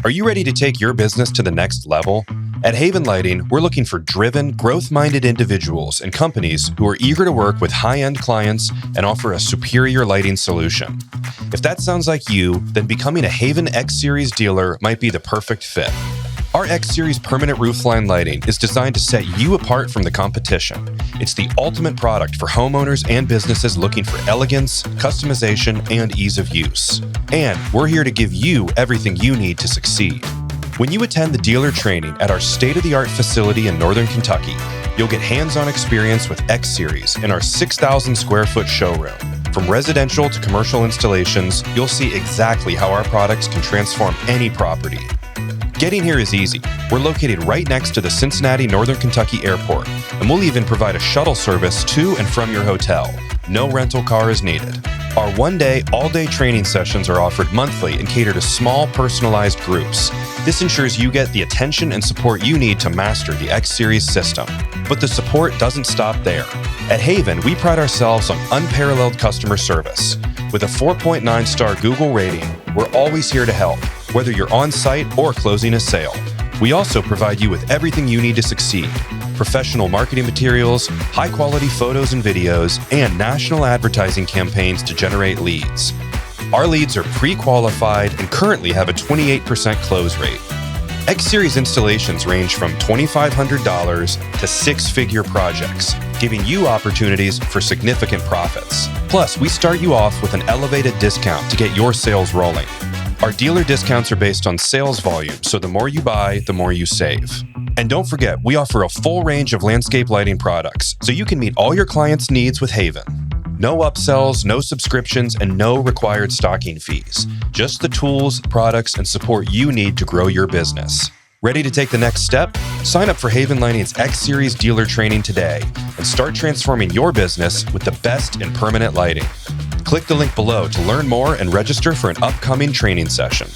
Are you ready to take your business to the next level? At Haven Lighting, we're looking for driven, growth-minded individuals and companies who are eager to work with high-end clients and offer a superior lighting solution. If that sounds like you, then becoming a Haven X Series dealer might be the perfect fit. Our X Series permanent roofline lighting is designed to set you apart from the competition. It's the ultimate product for homeowners and businesses looking for elegance, customization, and ease of use. And we're here to give you everything you need to succeed. When you attend the dealer training at our state-of-the-art facility in Northern Kentucky, you'll get hands-on experience with X Series in our 6,000 square foot showroom. From residential to commercial installations, you'll see exactly how our products can transform any property. Getting here is easy. We're located right next to the Cincinnati Northern Kentucky Airport, and we'll even provide a shuttle service to and from your hotel. No rental car is needed. Our one-day, all-day training sessions are offered monthly and cater to small, personalized groups. This ensures you get the attention and support you need to master the X Series system. But the support doesn't stop there. At Haven, we pride ourselves on unparalleled customer service. With a 4.9-star Google rating, we're always here to help, whether you're on-site or closing a sale. We also provide you with everything you need to succeed: professional marketing materials, high-quality photos and videos, and national advertising campaigns to generate leads. Our leads are pre-qualified and currently have a 28% close rate. X Series installations range from $2,500 to six-figure projects, giving you opportunities for significant profits. Plus, we start you off with an elevated discount to get your sales rolling. Our dealer discounts are based on sales volume, so the more you buy, the more you save. And don't forget, we offer a full range of landscape lighting products, so you can meet all your clients' needs with Haven. No upsells, no subscriptions, and no required stocking fees. Just the tools, products, and support you need to grow your business. Ready to take the next step? Sign up for Haven Lighting's X Series dealer training today and start transforming your business with the best in permanent lighting. Click the link below to learn more and register for an upcoming training session.